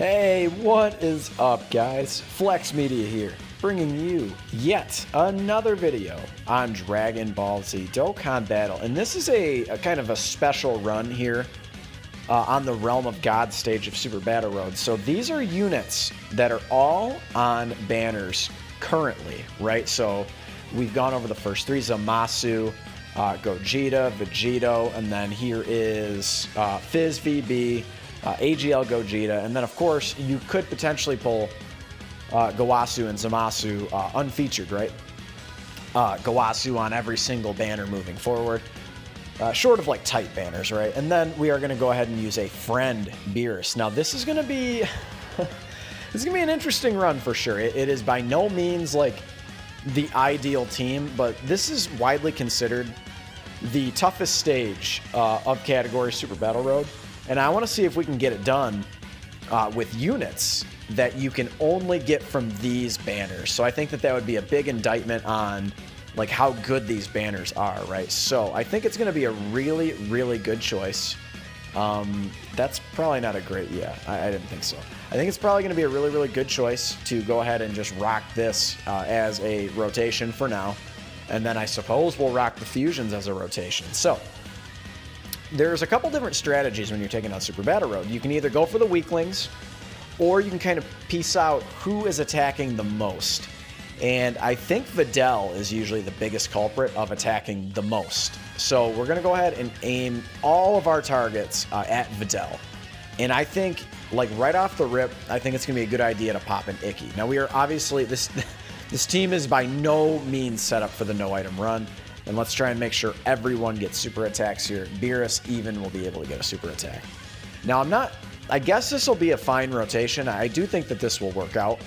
Hey, what is up, guys? Flex Media here, bringing you yet another video on Dragon Ball Z Dokkan Battle. And this is a kind of a special run here on the Realm of God stage of Super Battle Road. So these are units that are all on banners currently, right? So we've gone over the first three: Zamasu, Gogeta, Vegito, and then here is Fizz VB, AGL Gogeta, and then of course you could potentially pull Gowasu and Zamasu unfeatured, right? Gowasu on every single banner moving forward, short of like tight banners, right? And then we are going to go ahead and use a friend Beerus. Now this is going to be this is going to be an interesting run for sure. It is by no means like the ideal team, but this is widely considered the toughest stage of category Super Battle Road. And I want to see if we can get it done with units that you can only get from these banners. So I think that would be a big indictment on like how good these banners are, right? So I think it's going to be a really, really good choice. That's probably not a great, I didn't think so. I think it's probably going to be a really, really good choice to go ahead and just rock this as a rotation for now. And then I suppose we'll rock the fusions as a rotation. So there's a couple different strategies when you're taking on Super Battle Road. You can either go for the weaklings, or you can kind of piece out who is attacking the most. And I think Videl is usually the biggest culprit of attacking the most. So we're going to go ahead and aim all of our targets at Videl. And I think, like right off the rip, I think it's going to be a good idea to pop an Icky. Now we are obviously, this team is by no means set up for the no item run. And let's try and make sure everyone gets super attacks here. Beerus even will be able to get a super attack. Now I guess this will be a fine rotation. I do think that this will work out.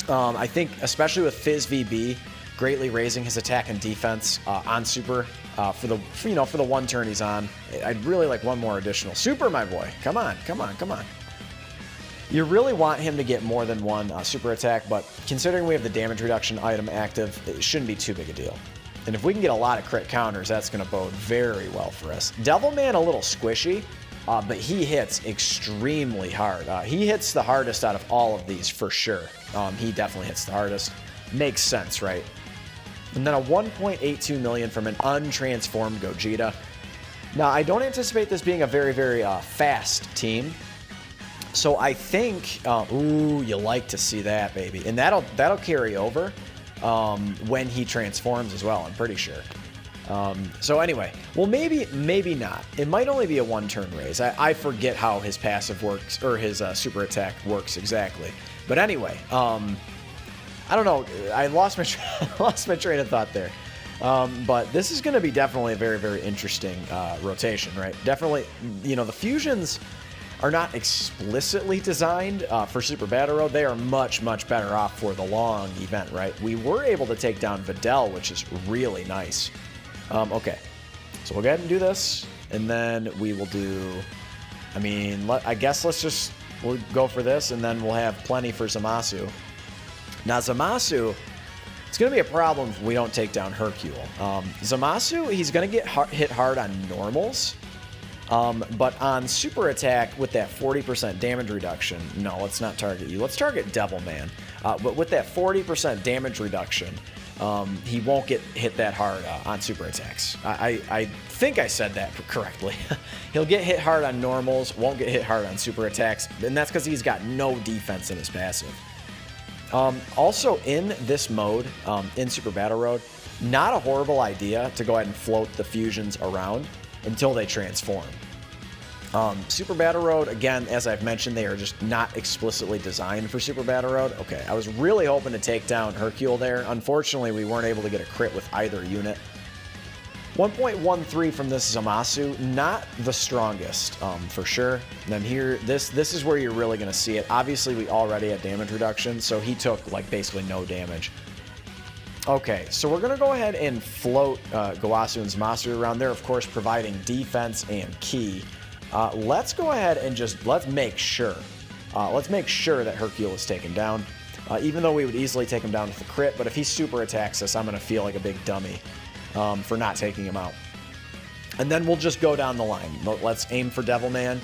I think especially with Fizz VB greatly raising his attack and defense on super for the one turn he's on. I'd really like one more additional super, my boy. Come on, come on, come on. You really want him to get more than one super attack, but considering we have the damage reduction item active, it shouldn't be too big a deal. And if we can get a lot of crit counters, that's going to bode very well for us. Devilman a little squishy, but he hits extremely hard. He hits the hardest out of all of these for sure. He definitely hits the hardest. Makes sense, right? And then a 1.82 million from an untransformed Gogeta. Now, I don't anticipate this being a very, very fast team. So I think, ooh, you like to see that, baby. And that'll carry over when he transforms as well, I'm pretty sure. So anyway, well, maybe not. It might only be a one-turn raise. I forget how his passive works, or his super attack works exactly. But anyway, I don't know. I lost my train of thought there. But this is going to be definitely a very, very interesting rotation, right? Definitely, the fusions are not explicitly designed for Super Battle Road. They are much, much better off for the long event, right? We were able to take down Videl, which is really nice. Okay, so we'll go ahead and do this, and then we will do, I guess we'll go for this, and then we'll have plenty for Zamasu. Now Zamasu, it's going to be a problem if we don't take down Hercule. Zamasu, he's going to get hit hard on normals. But on super attack with that 40% damage reduction, no, let's not target you. Let's target Devilman. But with that 40% damage reduction, he won't get hit that hard on super attacks. I think I said that correctly. He'll get hit hard on normals, won't get hit hard on super attacks, and that's because he's got no defense in his passive. Also, in this mode, in Super Battle Road, not a horrible idea to go ahead and float the fusions around until they transform. Super Battle Road, again, as I've mentioned, they are just not explicitly designed for Super Battle Road. Okay, I was really hoping to take down Hercule there. Unfortunately, we weren't able to get a crit with either unit. 1.13 from this Zamasu, not the strongest, for sure. And then here, this is where you're really going to see it. Obviously, we already had damage reduction, so he took, like, basically no damage. Okay, so we're going to go ahead and float Gowasu and Zamasu around there, of course, providing defense and ki. Let's go ahead and let's make sure that Hercule is taken down. Even though we would easily take him down with a crit, but if he super attacks us, I'm going to feel like a big dummy for not taking him out. And then we'll just go down the line. Let's aim for Devilman.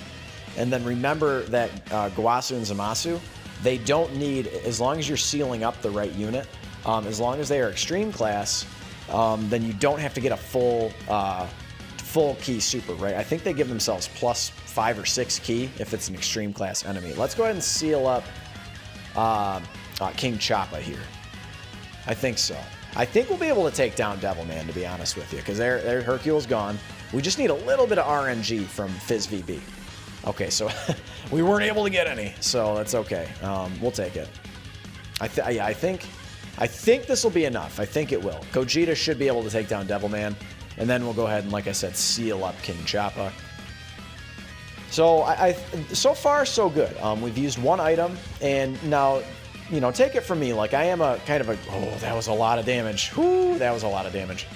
And then remember that Gowasu and Zamasu, they don't need, as long as you're sealing up the right unit, as long as they are extreme class, then you don't have to get a full key super, right? I think they give themselves plus 5 or 6 key if it's an extreme class enemy. Let's go ahead and seal up King Choppa here. I think so. I think we'll be able to take down Devilman, to be honest with you, because their Hercule's gone. We just need a little bit of RNG from Fizz VB. Okay, so we weren't able to get any, so that's okay. We'll take it. I think this will be enough. I think it will. Gogeta should be able to take down Devilman, and then we'll go ahead and, like I said, seal up King Choppa. So so far so good. We've used one item, and now, you know, take it from me, like I am a kind of a, oh, that was a lot of damage. Whoo, that was a lot of damage.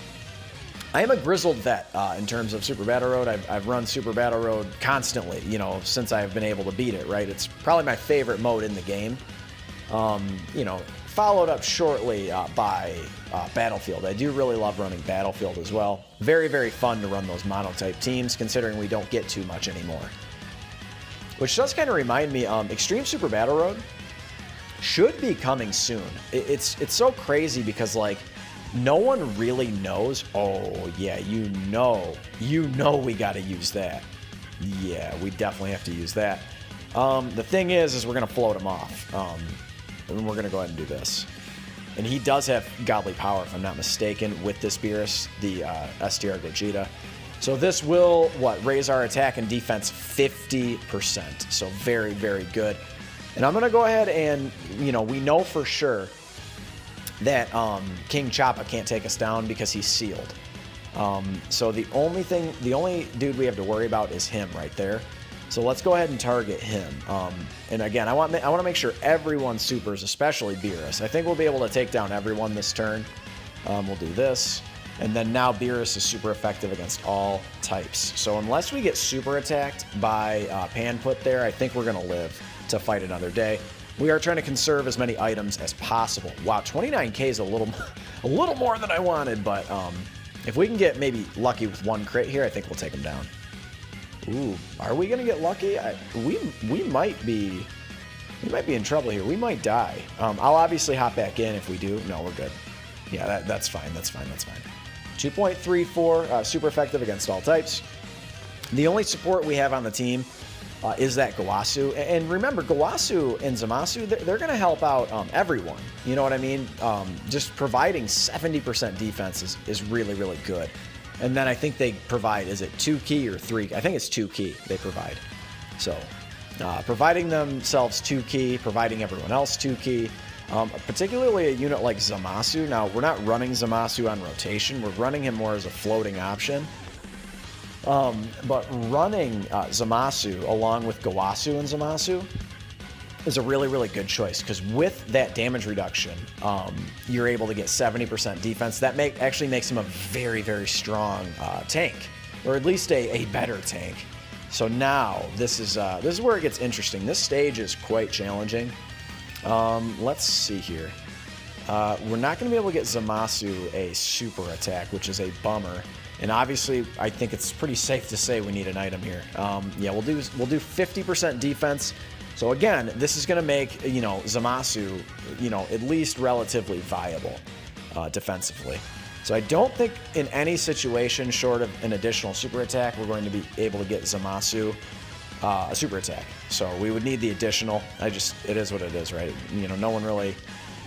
I am a grizzled vet in terms of Super Battle Road. I've run Super Battle Road constantly, you know, since I've been able to beat it, right? It's probably my favorite mode in the game. You know, followed up shortly by Battlefield. I do really love running Battlefield as well. Very, very fun to run those monotype teams, considering we don't get too much anymore. Which does kind of remind me, Extreme Super Battle Road should be coming soon. It's so crazy because, like, no one really knows. Oh yeah, you know we got to use that. Yeah, we definitely have to use that. The thing is we're gonna float him off, and we're gonna go ahead and do this. And he does have godly power, if I'm not mistaken, with this Beerus, the SDR Gogeta. So this will, raise our attack and defense 50%. So very, very good. And I'm going to go ahead and, you know, we know for sure that King Choppa can't take us down because he's sealed. So the only dude we have to worry about is him right there. So let's go ahead and target him. And again, I want to make sure everyone supers, especially Beerus. I think we'll be able to take down everyone this turn. We'll do this. And then now Beerus is super effective against all types. So unless we get super attacked by Panput there, I think we're going to live to fight another day. We are trying to conserve as many items as possible. Wow, 29k is a little more than I wanted, but if we can get maybe lucky with one crit here, I think we'll take him down. Ooh, are we going to get lucky? We might be in trouble here. We might die. I'll obviously hop back in if we do. No, we're good. Yeah, that's fine. That's fine. 2.34, super effective against all types. The only support we have on the team is that Gowasu. And remember, Gowasu and Zamasu, they're going to help out everyone. You know what I mean? Just providing 70% defense is really, really good. And then I think they provide, is it 2 key or 3? I think it's 2 key they provide. So providing themselves 2 key, providing everyone else 2 key. Particularly a unit like Zamasu. Now, we're not running Zamasu on rotation. We're running him more as a floating option. But running Zamasu along with Gowasu and Zamasu is a really, really good choice, because with that damage reduction, you're able to get 70% defense. That actually makes him a very, very strong tank, or at least a better tank. So now this is where it gets interesting. This stage is quite challenging. Let's see here. We're not going to be able to get Zamasu a super attack, which is a bummer. And obviously, I think it's pretty safe to say we need an item here. Yeah, we'll do 50% defense. So again, this is going to make, you know, Zamasu, you know, at least relatively viable defensively. So I don't think in any situation short of an additional super attack, we're going to be able to get Zamasu a super attack. So we would need the additional. It is what it is, right? You know, no one really.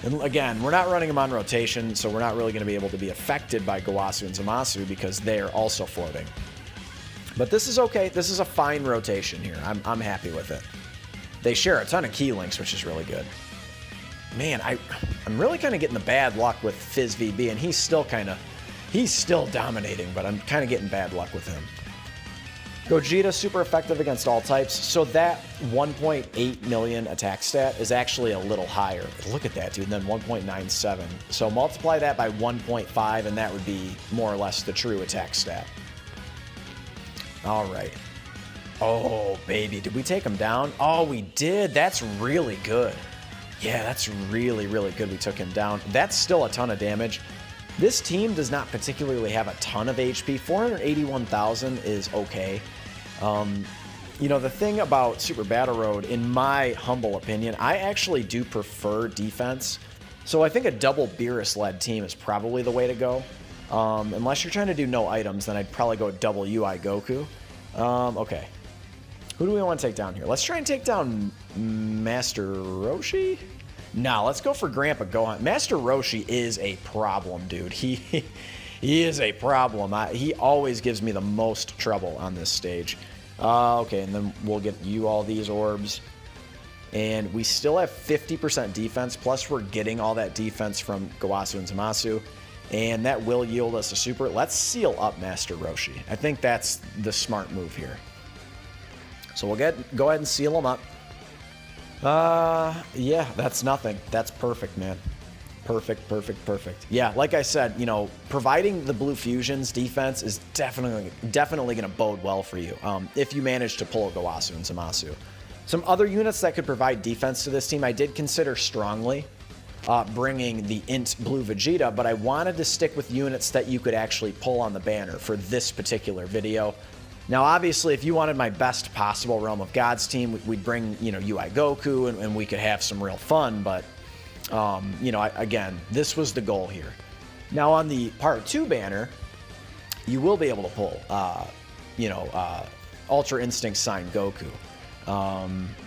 And again, we're not running them on rotation, so we're not really going to be able to be affected by Gowasu and Zamasu because they are also floating. But this is okay. This is a fine rotation here. I'm happy with it. They share a ton of key links, which is really good. Man, I'm really kind of getting the bad luck with Fizz VB, and he's still dominating, but I'm kind of getting bad luck with him. Gogeta, super effective against all types. So that 1.8 million attack stat is actually a little higher. Look at that, dude. And then 1.97. So multiply that by 1.5, and that would be more or less the true attack stat. All right. Oh, baby. Did we take him down? Oh, we did. That's really good. Yeah, that's really, really good. We took him down. That's still a ton of damage. This team does not particularly have a ton of HP. 481,000 is okay. You know, the thing about Super Battle Road, in my humble opinion, I actually do prefer defense. So I think a double Beerus-led team is probably the way to go. Unless you're trying to do no items, then I'd probably go double UI Goku. Okay. Who do we want to take down here? Let's try and take down Master Roshi? No, let's go for Grandpa Gohan. Master Roshi is a problem, dude. He is a problem. He always gives me the most trouble on this stage. Okay, and then we'll get you all these orbs. And we still have 50% defense, plus we're getting all that defense from Gowasu and Zamasu. And that will yield us a super. Let's seal up Master Roshi. I think that's the smart move here. So we'll go ahead and seal him up. Yeah, that's nothing. That's perfect, man. Perfect, perfect, perfect. Yeah, like I said, you know, providing the Blue Fusion's defense is definitely going to bode well for you if you manage to pull Gowasu and Zamasu. Some other units that could provide defense to this team, I did consider strongly bringing the Int Blue Vegeta, but I wanted to stick with units that you could actually pull on the banner for this particular video. Now, obviously, if you wanted my best possible Realm of Gods team, we'd bring, you know, UI Goku, and we could have some real fun, but, you know, again, this was the goal here. Now, on the Part 2 banner, you will be able to pull, you know, Ultra Instinct Sign Goku.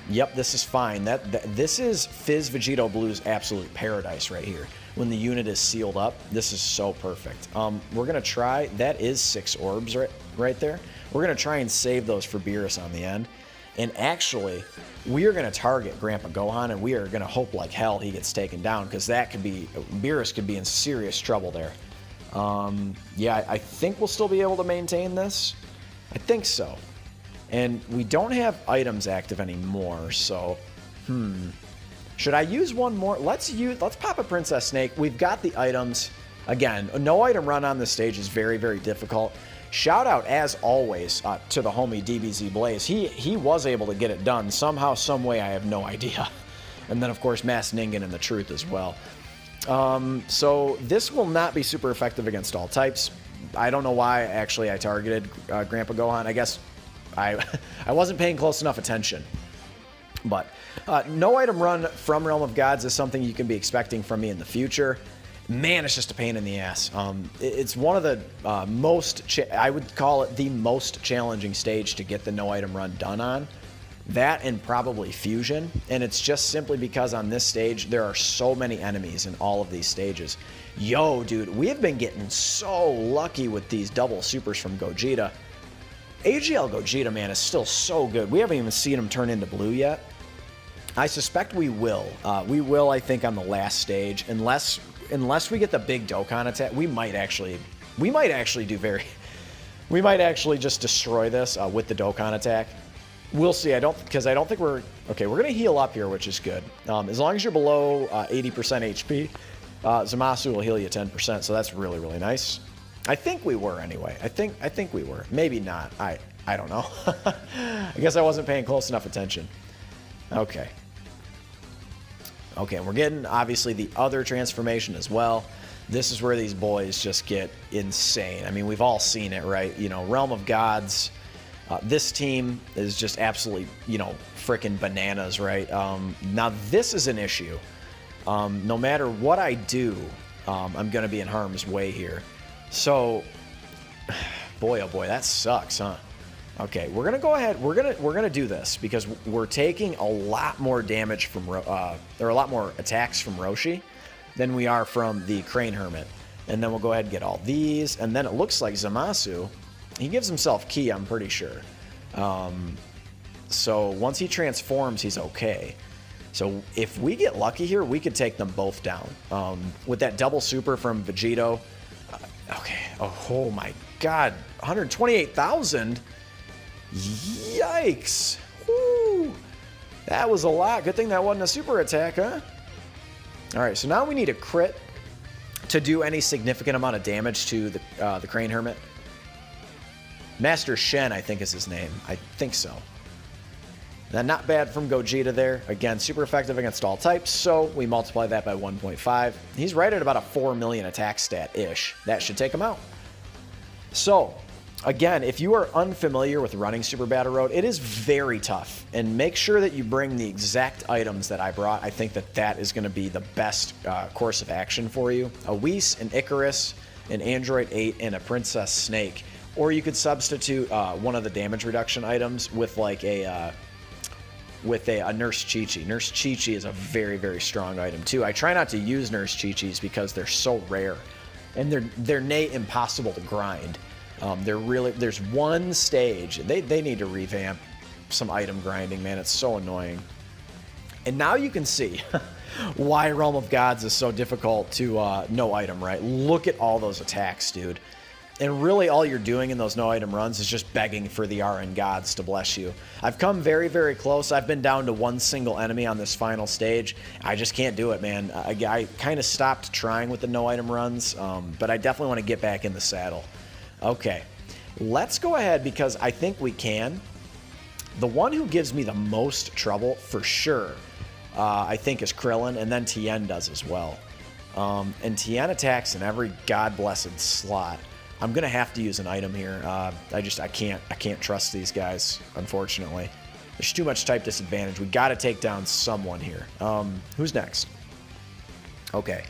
Yep, this is fine. This is Fizz Vegito Blue's absolute paradise right here. When the unit is sealed up, this is so perfect. We're going to try, that is 6 orbs right there. We're going to try and save those for Beerus on the end. And actually, we are going to target Grandpa Gohan, and we are going to hope like hell he gets taken down, because that could be, Beerus could be in serious trouble there. Yeah, I think we'll still be able to maintain this. I think so. And we don't have items active anymore, so, should I use one more? Let's pop a Princess Snake. We've got the items. Again, a no item run on this stage is very, very difficult. Shout out, as always, to the homie DBZ Blaze. He was able to get it done somehow, some way. I have no idea. And then, of course, Mass Ningen and the Truth as well. So this will not be super effective against all types. I don't know why, actually, I targeted Grandpa Gohan. I guess I wasn't paying close enough attention. But no item run from Realm of Gods is something you can be expecting from me in the future. Man, it's just a pain in the ass. It's one of the I would call it the most challenging stage to get the no item run done on. That and probably Fusion. And it's just simply because on this stage, there are so many enemies in all of these stages. Yo, dude, we have been getting so lucky with these double supers from Gogeta. AGL Gogeta, man, is still so good. We haven't even seen him turn into blue yet. I suspect we will. We will, I think, on the last stage, unless we get the big Dokkan attack. We might actually just destroy this with the Dokkan attack. We'll see. Because I don't think we're okay. We're gonna heal up here, which is good. As long as you're below 80% HP, Zamasu will heal you 10%. So that's really, really nice. I think we were anyway. I think we were. Maybe not. I don't know. I guess I wasn't paying close enough attention. Okay. Okay, and we're getting, obviously, the other transformation as well. This is where these boys just get insane. I mean, we've all seen it, right? You know, Realm of Gods. This team is just absolutely, you know, freaking bananas, right? Now, this is an issue. No matter what I do, I'm going to be in harm's way here. So, boy, oh boy, that sucks, huh? Okay, we're gonna go ahead. We're gonna do this because we're taking a lot more damage from there are a lot more attacks from Roshi than we are from the Crane Hermit. And then we'll go ahead and get all these. And then it looks like Zamasu, he gives himself Ki, I'm pretty sure. So once he transforms, he's okay. So if we get lucky here, we could take them both down. With that double super from Vegito. Okay. Oh my God. 128,000. Yikes. Woo. That was a lot. Good thing that wasn't a super attack, huh? All right. So now we need a crit to do any significant amount of damage to the Crane Hermit. Master Shen, I think is his name. I think so. Then not bad from Gogeta there. Again, super effective against all types, so we multiply that by 1.5. He's right at about a 4 million attack stat-ish. That should take him out. So, Again, if you are unfamiliar with running Super Battle Road, it is very tough. And make sure that you bring the exact items that I brought. I think that that is going to be the best course of action for you. A Whis, an Icarus, an Android 8, and a Princess Snake. Or you could substitute one of the damage reduction items with like a Nurse Chi-Chi. Nurse Chi-Chi is a very, very strong item too. I try not to use Nurse Chi-Chis because they're so rare. And they're nay impossible to grind. There's one stage, they need to revamp some item grinding, man. It's so annoying. And now you can see why Realm of Gods is so difficult to no item, right? Look at all those attacks, dude. And really all you're doing in those no item runs is just begging for the RN gods to bless you. I've come very, very close. I've been down to one single enemy on this final stage. I just can't do it, man. I kind of stopped trying with the no item runs, but I definitely want to get back in the saddle. Okay, let's go ahead because I think we can. The one who gives me the most trouble for sure, I think, is Krillin, and then Tien does as well. And Tien attacks in every god-blessed slot. I'm gonna have to use an item here. I can't trust these guys, unfortunately. There's too much type disadvantage. We got to take down someone here. Who's next? Okay.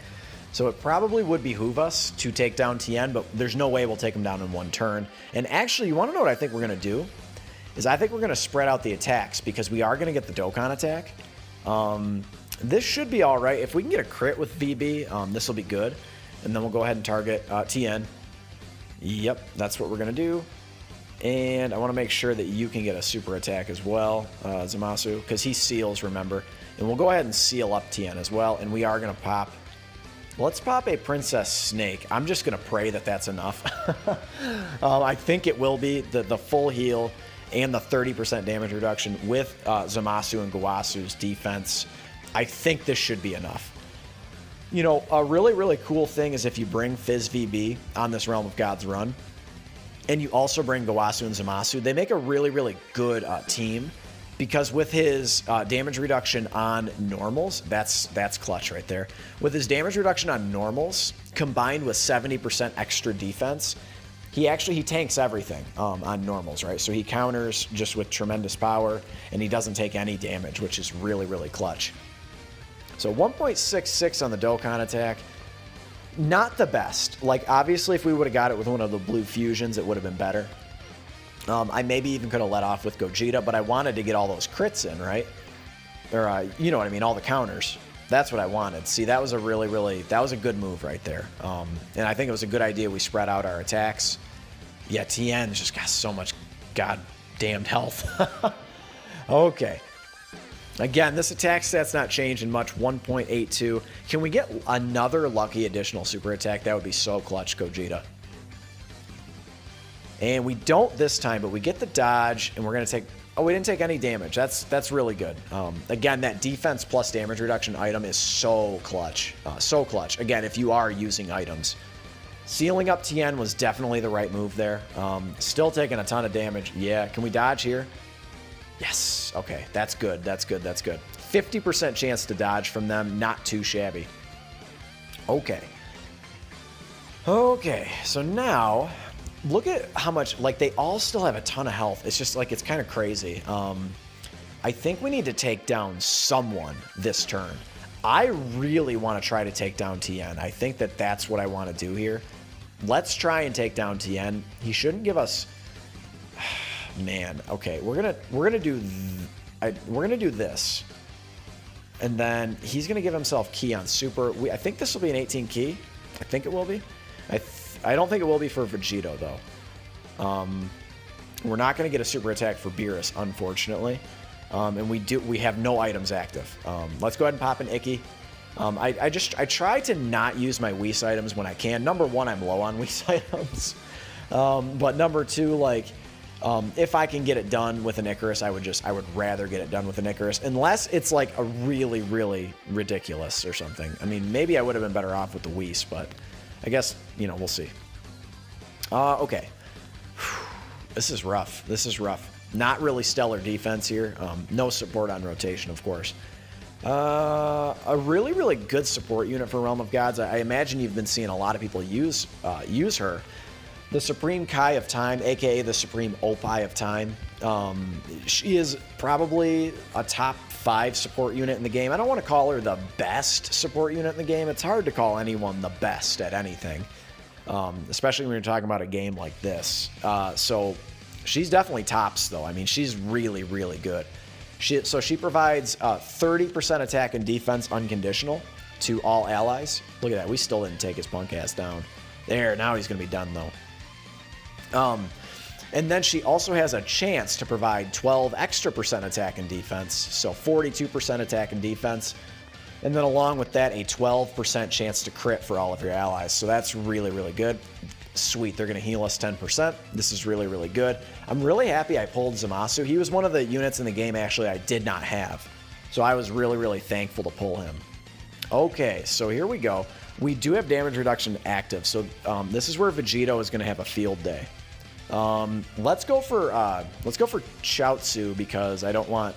So it probably would behoove us to take down Tien, but there's no way we'll take him down in one turn. And actually, you want to know what I think we're going to do? Is I think we're going to spread out the attacks because we are going to get the Dokkan attack. This should be all right. If we can get a crit with VB, this will be good. And then we'll go ahead and target Tien. Yep, that's what we're going to do. And I want to make sure that you can get a super attack as well, Zamasu, because he seals, remember. And we'll go ahead and seal up Tien as well. And we are going to pop... Let's pop a Princess Snake. I'm just going to pray that that's enough. I think it will be. The full heal and the 30% damage reduction with Zamasu and Gawasu's defense. I think this should be enough. You know, a really, really cool thing is if you bring Fizz VB on this Realm of Gods run, and you also bring Gawasu and Zamasu, they make a really, really good team. Because with his damage reduction on normals, that's clutch right there. With his damage reduction on normals, combined with 70% extra defense, he tanks everything on normals, right? So he counters just with tremendous power, and he doesn't take any damage, which is really, really clutch. So 1.66 on the Dokkan attack, not the best. Like, obviously, if we would have got it with one of the blue fusions, it would have been better. I maybe even could have let off with Gogeta, but I wanted to get all those crits in, right? Or, you know what I mean, all the counters. That's what I wanted. See, that was a that was a good move right there. And I think it was a good idea we spread out our attacks. Yeah, Tien's just got so much goddamned health. Okay. Again, this attack stat's not changing much, 1.82. Can we get another lucky additional super attack? That would be so clutch, Gogeta. And we don't this time, but we get the dodge, and we're going to take... Oh, we didn't take any damage. That's really good. Again, that defense plus damage reduction item is so clutch. So clutch. Again, if you are using items. Sealing up Tien was definitely the right move there. Still taking a ton of damage. Yeah, can we dodge here? Yes. Okay, that's good. That's good. That's good. 50% chance to dodge from them. Not too shabby. Okay. Okay, so now... Look at how much, like, they all still have a ton of health. It's just, like, it's kind of crazy. I think we need to take down someone this turn. I really want to try to take down Tien. I think that that's what I want to do here. Let's try and take down Tien. He shouldn't give us... Man, okay, we're gonna do this. And then he's gonna give himself key on super. I think this will be an 18 key. I think it will be. I don't think it will be for Vegito, though. We're not going to get a super attack for Beerus, unfortunately. And we have no items active. Let's go ahead and pop an Icky. I try to not use my Whis items when I can. Number one, I'm low on Whis items. But number two, like, if I can get it done with an Icarus, I would rather get it done with an Icarus. Unless it's like a really, really ridiculous or something. I mean, maybe I would have been better off with the Whis, but... I guess, you know, we'll see. Okay. This is rough. This is rough. Not really stellar defense here. No support on rotation, of course. A really, really good support unit for Realm of Gods. I imagine you've been seeing a lot of people use her. the Supreme Kai of Time, aka the Supreme Opie of Time. She is probably a top 5 support unit in the game. I don't want to call her the best support unit in the game. It's hard to call anyone the best at anything, especially when you're talking about a game like this. So she's definitely tops, though. I mean, she's really, really good. So she provides 30% attack and defense unconditional to all allies. Look at that. We still didn't take his punk ass down. There, now he's going to be done, though. And then she also has a chance to provide 12 extra % attack and defense, so 42% attack and defense. And then along with that, a 12% chance to crit for all of your allies. So that's really, really good. Sweet, they're going to heal us 10%. This is really, really good. I'm really happy I pulled Zamasu. He was one of the units in the game, actually, I did not have. So I was really, really thankful to pull him. Okay, so here we go. We do have damage reduction active, so this is where Vegito is going to have a field day. Let's go for Chaozu because I don't want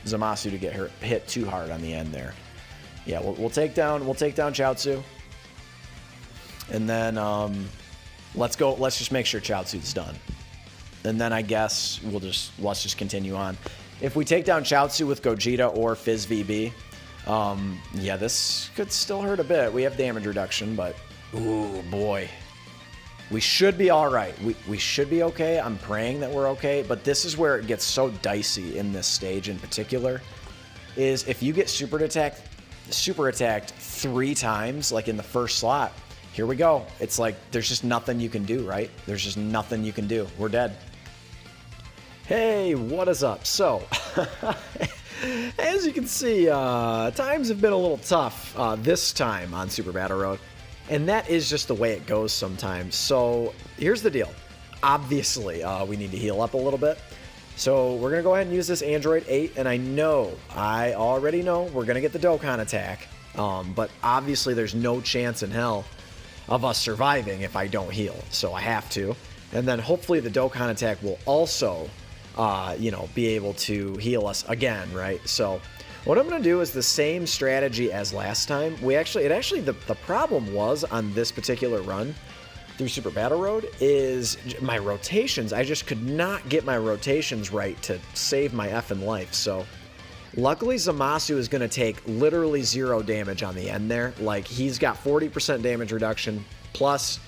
Zamasu to get hit too hard on the end there. Yeah, we'll take down Chaozu, and then let's just make sure Chaozu's done, and then I guess let's just continue on. If we take down Chaozu with Gogeta or Fizz VB, yeah, this could still hurt a bit. We have damage reduction, but ooh boy. We should be all right. We should be okay. I'm praying that we're okay, but this is where it gets so dicey in this stage in particular, is if you get super attacked 3 times, like in the first slot, here we go. It's like there's just nothing you can do, right? There's just nothing you can do. We're dead. Hey, what is up? So, as you can see, times have been a little tough this time on Super Battle Road. And that is just the way it goes sometimes. So here's the deal. Obviously, we need to heal up a little bit. So we're going to go ahead and use this Android 8. And I already know we're going to get the Dokkan attack. But obviously there's no chance in hell of us surviving if I don't heal. So I have to. And then hopefully the Dokkan attack will also, be able to heal us again, right? So what I'm going to do is the same strategy as last time. The problem was on this particular run through Super Battle Road is my rotations. I just could not get my rotations right to save my effing life. So luckily Zamasu is going to take literally 0 damage on the end there. Like he's got 40% damage reduction plus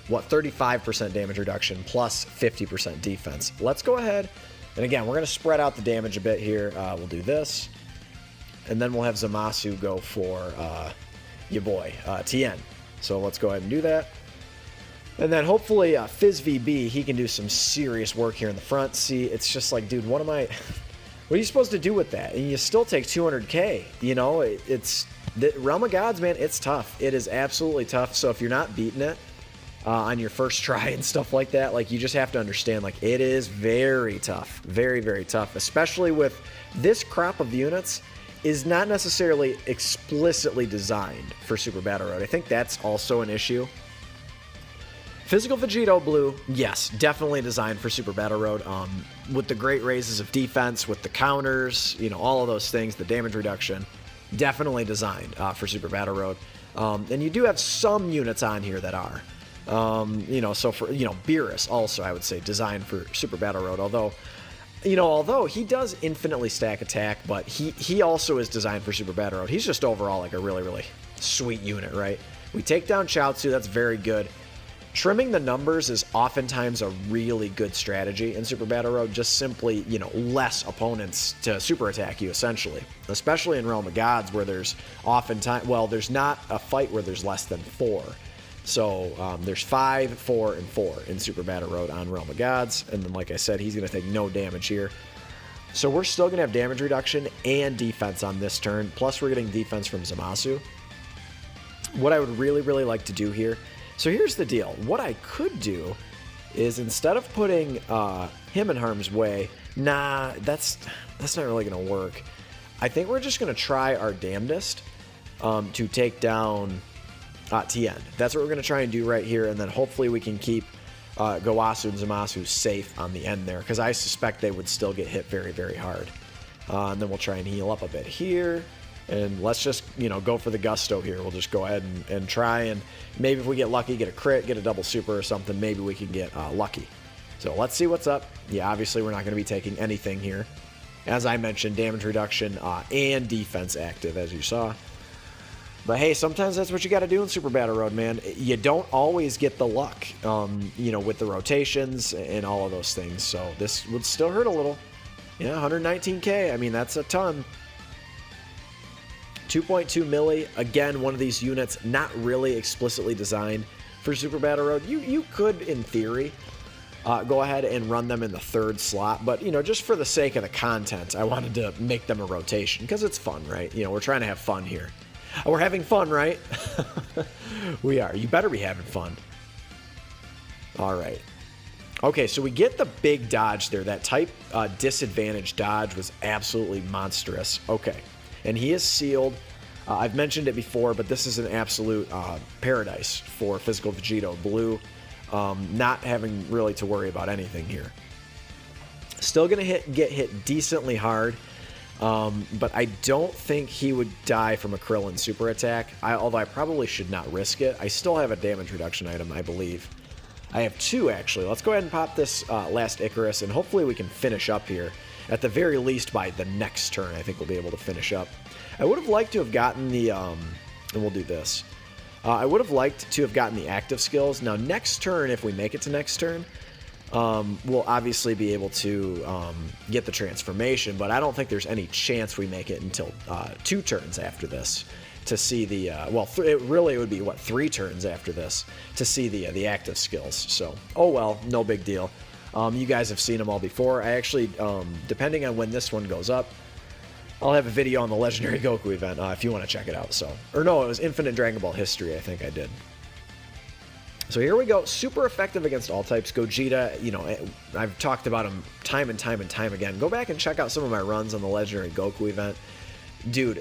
35% damage reduction plus 50% defense. Let's go ahead. And again, we're going to spread out the damage a bit here. We'll do this. And then we'll have Zamasu go for your boy, Tien. So let's go ahead and do that. And then hopefully Fizz VB, he can do some serious work here in the front. See, it's just like, dude, what are you supposed to do with that? And you still take 200k. You know, it's the Realm of Gods, man, it's tough. It is absolutely tough. So if you're not beating it on your first try and stuff like that, like you just have to understand, like it is very tough. Very, very tough, especially with this crop of units. Is not necessarily explicitly designed for Super Battle Road. I think that's also an issue. Physical Vegito Blue, yes, definitely designed for Super Battle Road. With the great raises of defense, with the counters, all of those things, the damage reduction, definitely designed for Super Battle Road. And you do have some units on here that are. So for, Beerus also, I would say, designed for Super Battle Road, although he does infinitely stack attack, but he also is designed for Super Battle Road. He's just overall like a really, really sweet unit, right? We take down Chaozu, that's very good. Trimming the numbers is oftentimes a really good strategy in Super Battle Road, just simply, less opponents to super attack you, essentially. Especially in Realm of Gods, where there's oftentimes, there's not a fight where there's less than 4. So there's 5, 4, and 4 in Super Battle Road on Realm of Gods. And then, like I said, he's going to take no damage here. So we're still going to have damage reduction and defense on this turn. Plus, we're getting defense from Zamasu. What I would really, really like to do here. So here's the deal. What I could do is instead of putting him in harm's way, nah, that's not really going to work. I think we're just going to try our damnedest to take down Tien. That's what we're going to try and do right here, and then hopefully we can keep Gowasu and Zamasu safe on the end there, because I suspect they would still get hit very, very hard. And then we'll try and heal up a bit here. And let's just, you know, go for the gusto here. We'll just go ahead and try, and maybe if we get lucky, get a crit, get a double super or something, maybe we can get lucky. So let's see what's up. Yeah, obviously we're not going to be taking anything here. As I mentioned, damage reduction and defense active, as you saw. But hey, sometimes that's what you got to do in Super Battle Road, man. You don't always get the luck, you know, with the rotations and all of those things. So this would still hurt a little. Yeah, 119k. I mean, that's a ton. 2.2 milli. Again, one of these units not really explicitly designed for Super Battle Road. You could, in theory, go ahead and run them in the 3rd slot, but, you know, just for the sake of the content, I wanted to make them a rotation because it's fun, right? You know, we're trying to have fun here. We're having fun, right? We are. You better be having fun. All right. Okay, so we get the big dodge there. That type disadvantage dodge was absolutely monstrous. Okay, and he is sealed. I've mentioned it before, but this is an absolute paradise for physical Vegito Blue. Not having really to worry about anything here. Still going to get hit decently hard, but I don't think he would die from a Krillin super attack, although I probably should not risk it. I still have a damage reduction item, I believe. I have 2, actually. Let's go ahead and pop this last Icarus, and hopefully we can finish up here. At the very least, by the next turn, I think we'll be able to finish up. I would have liked to have gotten the, and we'll do this. I would have liked to have gotten the active skills. Now, next turn, if we make it to next turn, we'll obviously be able to get the transformation, but I don't think there's any chance we make it until 2 turns after this to see the, well, it really would be, what, 3 turns after this to see the active skills. So, oh well, no big deal. You guys have seen them all before. I actually, depending on when this one goes up, I'll have a video on the Legendary Goku event if you want to check it out. So, or no, it was Infinite Dragon Ball History, I think I did. So here we go. Super effective against all types. Gogeta, you know, I've talked about him time and time and time again. Go back and check out some of my runs on the Legendary Goku event. Dude,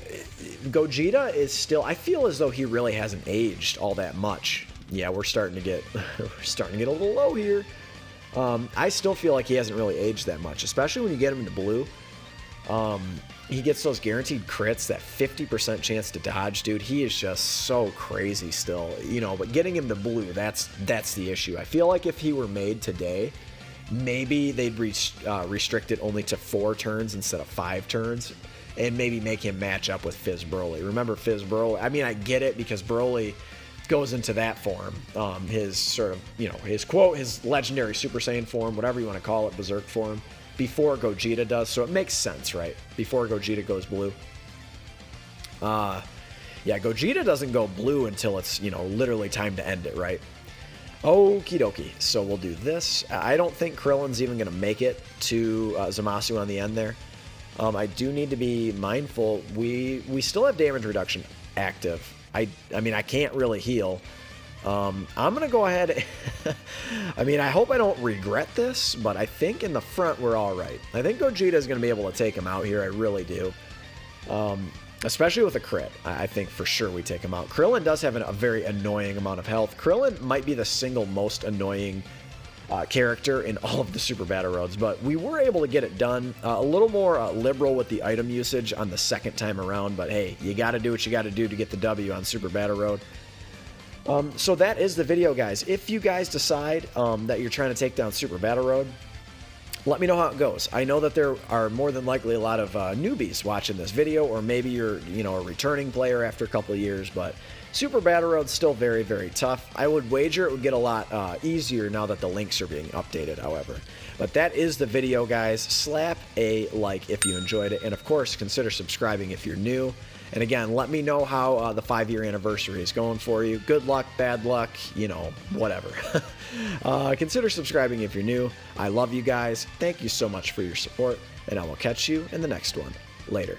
Gogeta is still, I feel as though he really hasn't aged all that much. Yeah, we're starting to get a little low here. I still feel like he hasn't really aged that much, especially when you get him into blue. He gets those guaranteed crits, that 50% chance to dodge, dude. He is just so crazy still, you know, but getting him to blue, that's the issue. I feel like if he were made today, maybe they'd restrict it only to 4 turns instead of 5 turns, and maybe make him match up with Fizz Broly. Remember Fizz Broly? I mean, I get it because Broly goes into that form, his sort of, you know, his legendary Super Saiyan form, whatever you want to call it, Berserk form, before Gogeta does, so it makes sense, right? Before Gogeta goes blue. Yeah, Gogeta doesn't go blue until it's, you know, literally time to end it, right? Okie dokie. So we'll do this. I don't think Krillin's even going to make it to Zamasu on the end there. I do need to be mindful. We still have damage reduction active. I mean, I can't really heal. I'm going to go ahead. I mean, I hope I don't regret this, but I think in the front we're all right. I think Gogeta is going to be able to take him out here. I really do. Especially with a crit. I think for sure we take him out. Krillin does have a very annoying amount of health. Krillin might be the single most annoying character in all of the Super Battle Roads, but we were able to get it done. A little more liberal with the item usage on the second time around, but hey, you got to do what you got to do to get the W on Super Battle Road. So that is the video, guys. If you guys decide that you're trying to take down Super Battle Road, let me know how it goes. I know that there are more than likely a lot of newbies watching this video, or maybe you're, you know, a returning player after a couple of years, but Super Battle Road's still very, very tough. I would wager it would get a lot easier now that the links are being updated, however. But that is the video, guys. Slap a like if you enjoyed it, and of course, consider subscribing if you're new. And again, let me know how the 5-year anniversary is going for you. Good luck, bad luck, you know, whatever. Consider subscribing if you're new. I love you guys. Thank you so much for your support, and I will catch you in the next one. Later.